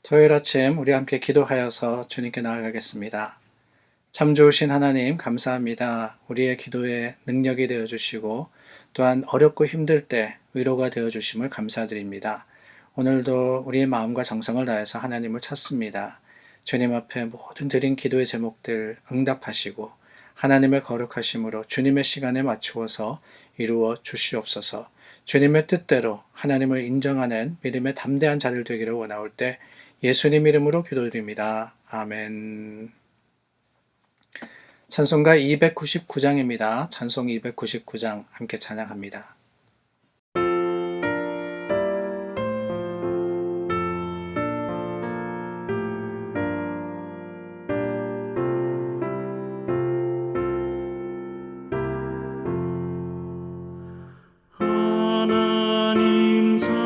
토요일 아침 우리 함께 기도하여서 주님께 나아가겠습니다. 참 좋으신 하나님 감사합니다. 우리의 기도에 능력이 되어 주시고 또한 어렵고 힘들 때 위로가 되어 주심을 감사드립니다. 오늘도 우리의 마음과 정성을 다해서 하나님을 찾습니다. 주님 앞에 모든 드린 기도의 제목들 응답하시고 하나님의 거룩하심으로 주님의 시간에 맞추어서 이루어 주시옵소서. 주님의 뜻대로 하나님을 인정하는 믿음의 담대한 자들 되기를 원하올 때 예수님 이름으로 기도드립니다. 아멘. 찬송가 299장입니다. 찬송 299장 함께 찬양합니다. 하나님 사랑은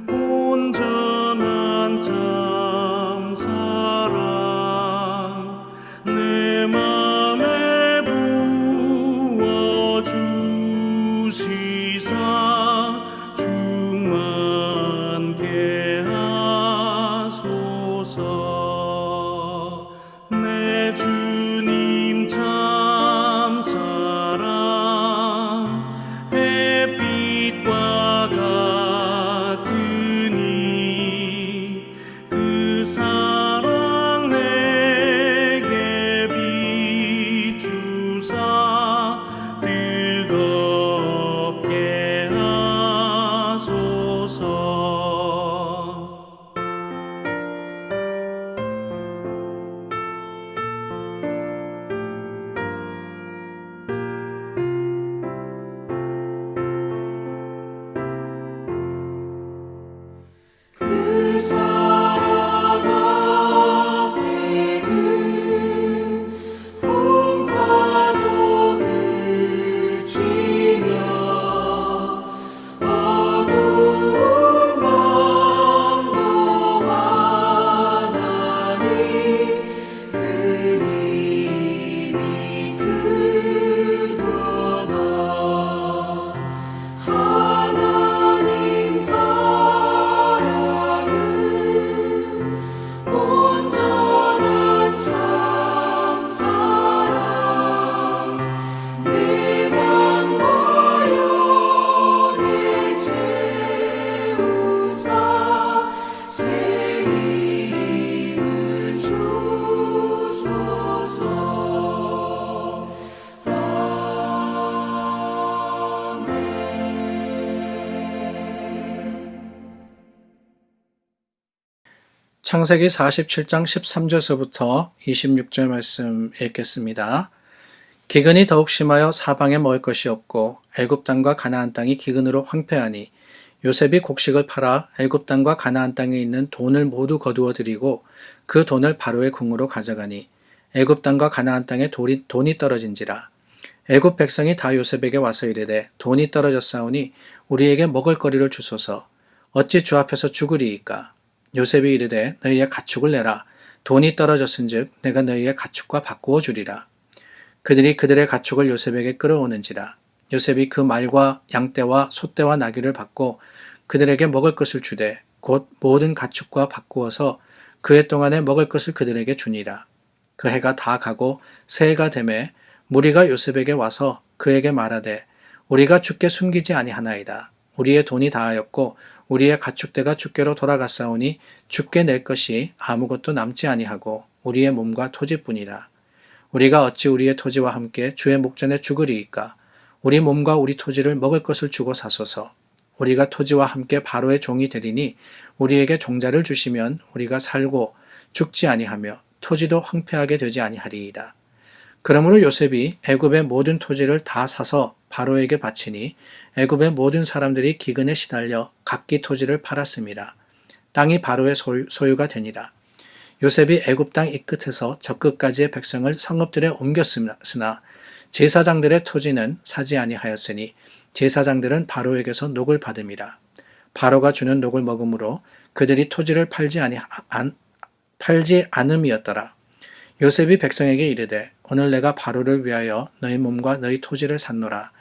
온전한 참 사랑 내 맘에 부어주시사 충만케 하소서. 내 주님 참 사랑 햇빛과 같으니 그 사랑 내게 비추사 뜨겁게 하소서. 그 사랑 앞에는 풍파도 그치며 어두운 밤도 환하니 그 힘이 크도다. 하나님 사랑은 온전한 참 사랑 내 맘과 영에 채우사 새 힘을 주소서. 창세기 47장 13절서부터 26절 말씀 읽겠습니다. 기근이 더욱 심하여 사방에 먹을 것이 없고 애굽 땅과 가나안 땅이 기근으로 황폐하니 요셉이 곡식을 팔아 애굽 땅과 가나안 땅에 있는 돈을 모두 거두어 들이고 그 돈을 바로의 궁으로 가져가니 애굽 땅과 가나안 땅에 돈이 떨어진지라. 애굽 백성이 다 요셉에게 와서 이르되 돈이 떨어졌사오니 우리에게 먹을 거리를 주소서. 어찌 주 앞에서 죽으리이까. 요셉이 이르되 너희의 가축을 내라. 돈이 떨어졌은즉 내가 너희의 가축과 바꾸어 주리라. 그들이 그들의 가축을 요셉에게 끌어오는지라. 요셉이 그 말과 양떼와 소떼와 나귀를 받고 그들에게 먹을 것을 주되 곧 모든 가축과 바꾸어서 그 해 동안에 먹을 것을 그들에게 주니라. 그 해가 다 가고 새해가 되매 무리가 요셉에게 와서 그에게 말하되 우리가 주께 숨기지 아니하나이다. 우리의 돈이 다하였고 우리의 가축대가 주께로 돌아갔사오니 주께 낼 것이 아무것도 남지 아니하고 우리의 몸과 토지뿐이라. 우리가 어찌 우리의 토지와 함께 주의 목전에 죽으리이까. 우리 몸과 우리 토지를 먹을 것을 주고 사소서. 우리가 토지와 함께 바로의 종이 되리니 우리에게 종자를 주시면 우리가 살고 죽지 아니하며 토지도 황폐하게 되지 아니하리이다. 그러므로 요셉이 애굽의 모든 토지를 다 사서 바로에게 바치니 애굽의 모든 사람들이 기근에 시달려 각기 토지를 팔았습니다. 땅이 바로의 소유가 되니라. 요셉이 애굽 땅 이 끝에서 저 끝까지의 백성을 성읍들에 옮겼으나 제사장들의 토지는 사지 아니하였으니 제사장들은 바로에게서 녹을 받음이라. 바로가 주는 녹을 먹음으로 그들이 토지를 팔지 않음이었더라. 요셉이 백성에게 이르되 오늘 내가 바로를 위하여 너희 몸과 너희 토지를 샀노라.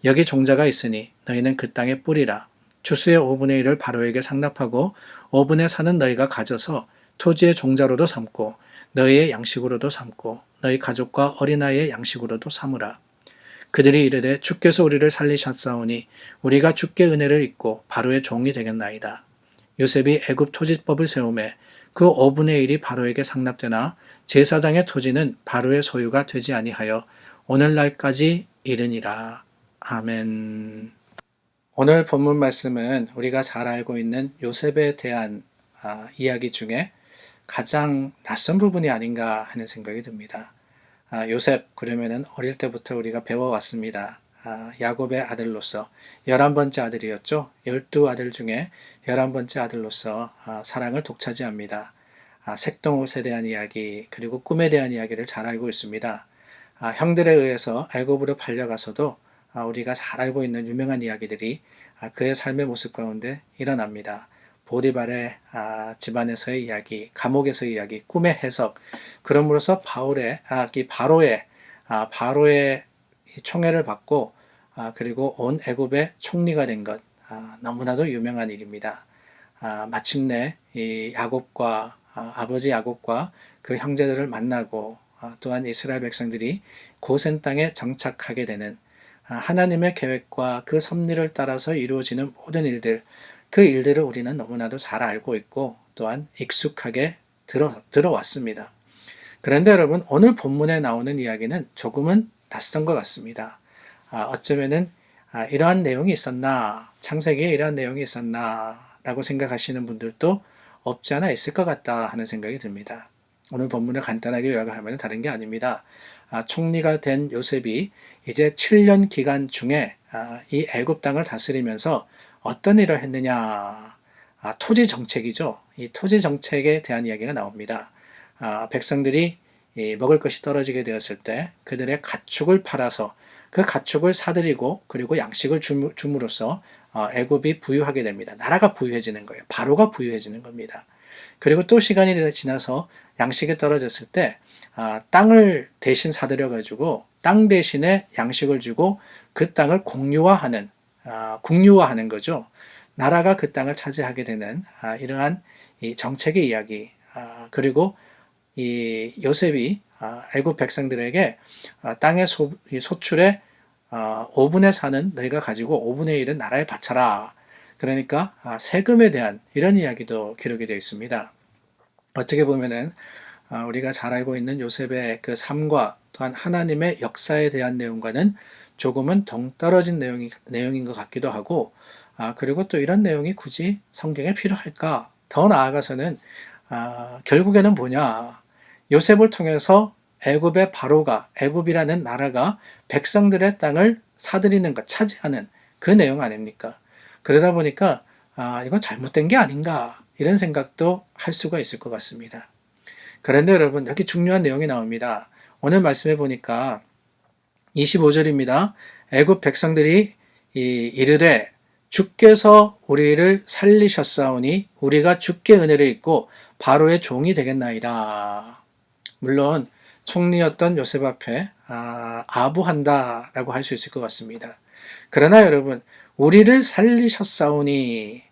여기 종자가 있으니 너희는 그 땅에 뿌리라. 주수의 5분의 1을 바로에게 상납하고 5분의 4는 너희가 가져서 토지의 종자로도 삼고 너희의 양식으로도 삼고 너희 가족과 어린아이의 양식으로도 삼으라. 그들이 이르되 주께서 우리를 살리셨사오니 우리가 주께 은혜를 입고 바로의 종이 되겠나이다. 요셉이 애굽 토지법을 세우매 그 5분의 1이 바로에게 상납되나 제사장의 토지는 바로의 소유가 되지 아니하여 오늘날까지 이르니라. 아멘. 오늘 본문 말씀은 우리가 잘 알고 있는 요셉에 대한 이야기 중에 가장 낯선 부분이 아닌가 하는 생각이 듭니다. 요셉, 그러면은 어릴 때부터 우리가 배워왔습니다. 야곱의 아들로서 11번째 아들이었죠. 12아들 중에 11번째 아들로서 사랑을 독차지합니다. 색동옷에 대한 이야기, 그리고 꿈에 대한 이야기를 잘 알고 있습니다. 형들에 의해서 애굽으로 팔려가서도 우리가 잘 알고 있는 유명한 이야기들이 그의 삶의 모습 가운데 일어납니다. 보디발의 집안에서의 이야기, 감옥에서의 이야기, 꿈의 해석, 그럼으로써 바로의 총애를 받고 그리고 온 애굽의 총리가 된 것, 너무나도 유명한 일입니다. 마침내 이 야곱과 아버지 야곱과 그 형제들을 만나고 또한 이스라엘 백성들이 고센 땅에 정착하게 되는 하나님의 계획과 그 섭리를 따라서 이루어지는 모든 일들, 그 일들을 우리는 너무나도 잘 알고 있고 또한 익숙하게 들어왔습니다. 그런데 여러분, 오늘 본문에 나오는 이야기는 조금은 낯선 것 같습니다. 어쩌면은 이러한 내용이 있었나, 창세기에 이러한 내용이 있었나 라고 생각하시는 분들도 없지 않아 있을 것 같다 하는 생각이 듭니다. 오늘 본문을 간단하게 요약을 하면 다른 게 아닙니다. 총리가 된 요셉이 이제 7년 기간 중에 이 애굽 땅을 다스리면서 어떤 일을 했느냐, 토지 정책이죠. 이 토지 정책에 대한 이야기가 나옵니다. 백성들이 먹을 것이 떨어지게 되었을 때 그들의 가축을 팔아서 그 가축을 사들이고 그리고 양식을 줌으로써 애굽이 부유하게 됩니다. 나라가 부유해지는 거예요. 바로가 부유해지는 겁니다. 그리고 또 시간이 지나서 양식이 떨어졌을 때 땅을 대신 사들여가지고 땅 대신에 양식을 주고 그 땅을 국유화하는 거죠. 나라가 그 땅을 차지하게 되는 이러한 이 정책의 이야기, 그리고 이 요셉이 애굽 백성들에게 땅의 소출의 5분의 4는 너희가 가지고 5분의 1은 나라에 바쳐라. 그러니까 세금에 대한 이런 이야기도 기록이 되어 있습니다. 어떻게 보면은 우리가 잘 알고 있는 요셉의 그 삶과 또한 하나님의 역사에 대한 내용과는 조금은 동떨어진 내용인 것 같기도 하고, 그리고 또 이런 내용이 굳이 성경에 필요할까? 더 나아가서는 결국에는 뭐냐? 요셉을 통해서 애굽의 바로가, 애굽이라는 나라가 백성들의 땅을 사들이는 것, 차지하는 그 내용 아닙니까? 그러다 보니까 이건 잘못된 게 아닌가 이런 생각도 할 수가 있을 것 같습니다. 그런데 여러분, 여기 중요한 내용이 나옵니다. 오늘 말씀해 보니까 25절입니다. 애굽 백성들이 이르되 주께서 우리를 살리셨사오니 우리가 주께 은혜를 입고 바로의 종이 되겠나이다. 물론 총리였던 요셉 앞에 아부한다라고 할 수 있을 것 같습니다. 그러나 여러분, 우리를 살리셨사오니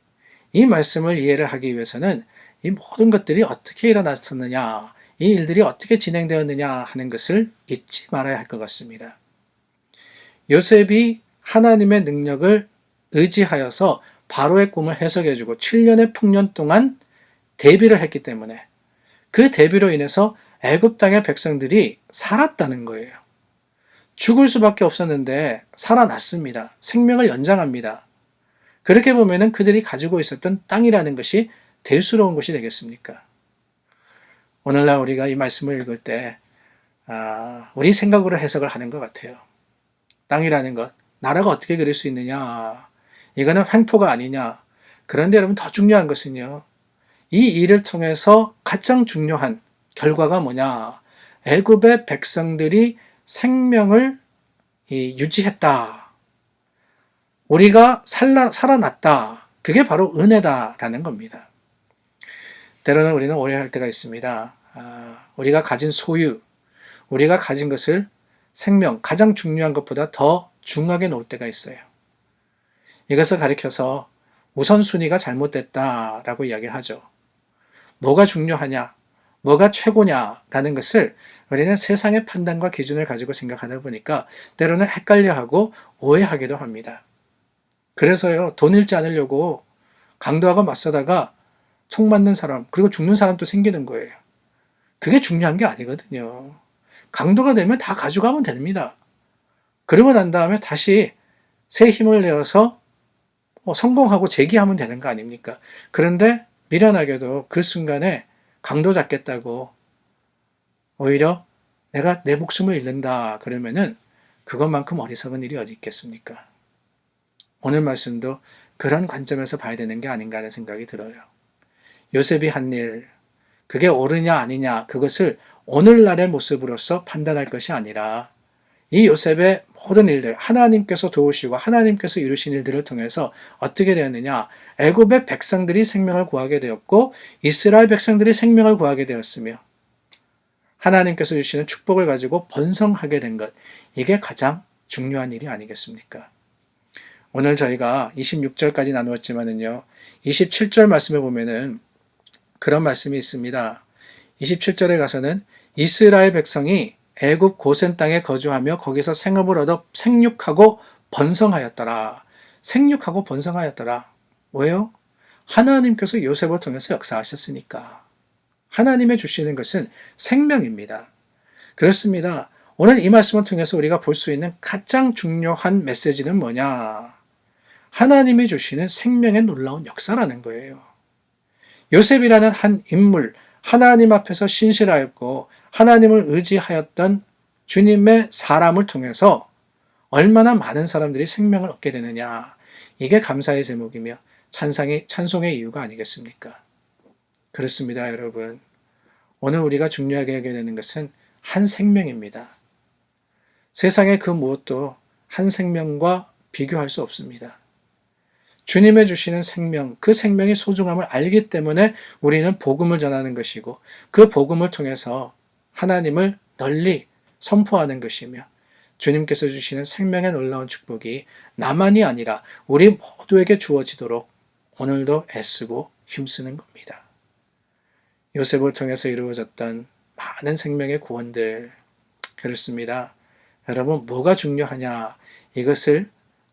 이 말씀을 이해를 하기 위해서는 이 모든 것들이 어떻게 일어났었느냐, 이 일들이 어떻게 진행되었느냐 하는 것을 잊지 말아야 할 것 같습니다. 요셉이 하나님의 능력을 의지하여서 바로의 꿈을 해석해주고 7년의 풍년 동안 대비를 했기 때문에 그 대비로 인해서 애굽 땅의 백성들이 살았다는 거예요. 죽을 수밖에 없었는데 살아났습니다. 생명을 연장합니다. 그렇게 보면은 그들이 가지고 있었던 땅이라는 것이 대수로운 것이 되겠습니까? 오늘날 우리가 이 말씀을 읽을 때 우리 생각으로 해석을 하는 것 같아요. 땅이라는 것, 나라가 어떻게 그릴 수 있느냐? 이거는 횡포가 아니냐? 그런데 여러분, 더 중요한 것은요, 이 일을 통해서 가장 중요한 결과가 뭐냐? 애굽의 백성들이 생명을 유지했다. 우리가 살아났다. 그게 바로 은혜다라는 겁니다. 때로는 우리는 오해할 때가 있습니다. 우리가 가진 소유, 우리가 가진 것을 생명, 가장 중요한 것보다 더 중하게 놓을 때가 있어요. 이것을 가리켜서 우선순위가 잘못됐다라고 이야기를 하죠. 뭐가 중요하냐, 뭐가 최고냐라는 것을 우리는 세상의 판단과 기준을 가지고 생각하다 보니까 때로는 헷갈려하고 오해하기도 합니다. 그래서요, 돈 잃지 않으려고 강도하고 맞서다가 총 맞는 사람, 그리고 죽는 사람도 생기는 거예요. 그게 중요한 게 아니거든요. 강도가 되면 다 가져가면 됩니다. 그러고 난 다음에 다시 새 힘을 내어서 성공하고 재기하면 되는 거 아닙니까? 그런데 미련하게도 그 순간에 강도 잡겠다고 오히려 내가 내 목숨을 잃는다 그러면은 그것만큼 어리석은 일이 어디 있겠습니까? 오늘 말씀도 그런 관점에서 봐야 되는 게 아닌가 하는 생각이 들어요. 요셉이 한 일, 그게 옳으냐 아니냐 그것을 오늘날의 모습으로서 판단할 것이 아니라 이 요셉의 모든 일들, 하나님께서 도우시고 하나님께서 이루신 일들을 통해서 어떻게 되었느냐? 애굽의 백성들이 생명을 구하게 되었고 이스라엘 백성들이 생명을 구하게 되었으며 하나님께서 주시는 축복을 가지고 번성하게 된 것, 이게 가장 중요한 일이 아니겠습니까? 오늘 저희가 26절까지 나누었지만은요, 27절 말씀에 보면은 그런 말씀이 있습니다. 27절에 가서는 이스라엘 백성이 애굽 고센 땅에 거주하며 거기서 생업을 얻어 생육하고 번성하였더라. 생육하고 번성하였더라. 뭐예요? 하나님께서 요셉을 통해서 역사하셨으니까. 하나님의 주시는 것은 생명입니다. 그렇습니다. 오늘 이 말씀을 통해서 우리가 볼 수 있는 가장 중요한 메시지는 뭐냐? 하나님이 주시는 생명의 놀라운 역사라는 거예요. 요셉이라는 한 인물, 하나님 앞에서 신실하였고 하나님을 의지하였던 주님의 사람을 통해서 얼마나 많은 사람들이 생명을 얻게 되느냐. 이게 감사의 제목이며 찬송의 이유가 아니겠습니까? 그렇습니다, 여러분. 오늘 우리가 중요하게 하게 되는 것은 한 생명입니다. 세상의 그 무엇도 한 생명과 비교할 수 없습니다. 주님의 주시는 생명, 그 생명의 소중함을 알기 때문에 우리는 복음을 전하는 것이고 그 복음을 통해서 하나님을 널리 선포하는 것이며 주님께서 주시는 생명의 놀라운 축복이 나만이 아니라 우리 모두에게 주어지도록 오늘도 애쓰고 힘쓰는 겁니다. 요셉을 통해서 이루어졌던 많은 생명의 구원들, 그렇습니다. 여러분, 뭐가 중요하냐? 이것을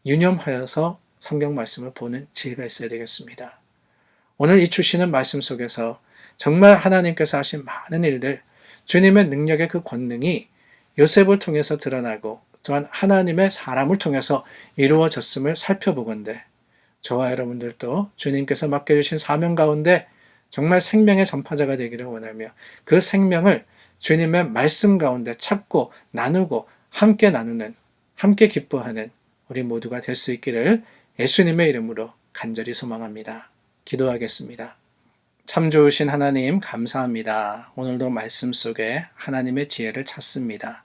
유념하여서 성경 말씀을 보는 지혜가 있어야 되겠습니다. 오늘 이 주시는 말씀 속에서 정말 하나님께서 하신 많은 일들, 주님의 능력의 그 권능이 요셉을 통해서 드러나고 또한 하나님의 사람을 통해서 이루어졌음을 살펴보건대 저와 여러분들도 주님께서 맡겨주신 사명 가운데 정말 생명의 전파자가 되기를 원하며 그 생명을 주님의 말씀 가운데 찾고 나누고 함께 나누는, 함께 기뻐하는 우리 모두가 될 수 있기를 예수님의 이름으로 간절히 소망합니다. 기도하겠습니다. 참 좋으신 하나님 감사합니다. 오늘도 말씀 속에 하나님의 지혜를 찾습니다.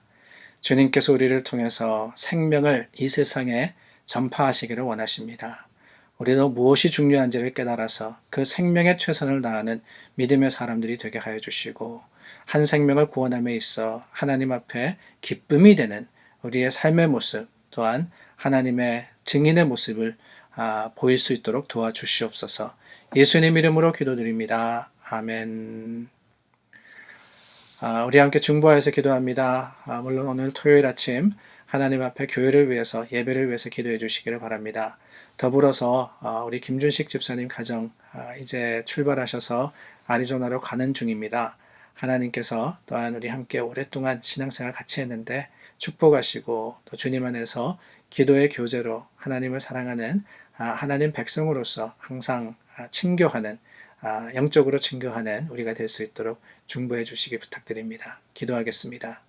주님께서 우리를 통해서 생명을 이 세상에 전파하시기를 원하십니다. 우리도 무엇이 중요한지를 깨달아서 그 생명에 최선을 다하는 믿음의 사람들이 되게 하여 주시고 한 생명을 구원함에 있어 하나님 앞에 기쁨이 되는 우리의 삶의 모습 또한 하나님의 증인의 모습을 보일 수 있도록 도와주시옵소서. 예수님 이름으로 기도드립니다. 아멘. 우리 함께 중보하여서 기도합니다. 물론 오늘 토요일 아침 하나님 앞에 교회를 위해서 예배를 위해서 기도해 주시기를 바랍니다. 더불어서 우리 김준식 집사님 가정 이제 출발하셔서 아리조나로 가는 중입니다. 하나님께서 또한 우리 함께 오랫동안 신앙생활 같이 했는데 축복하시고 또 주님 안에서 기도의 교제로 하나님을 사랑하는 하나님 백성으로서 항상 친교하는 영적으로 친교하는 우리가 될 수 있도록 중보해 주시기 부탁드립니다. 기도하겠습니다.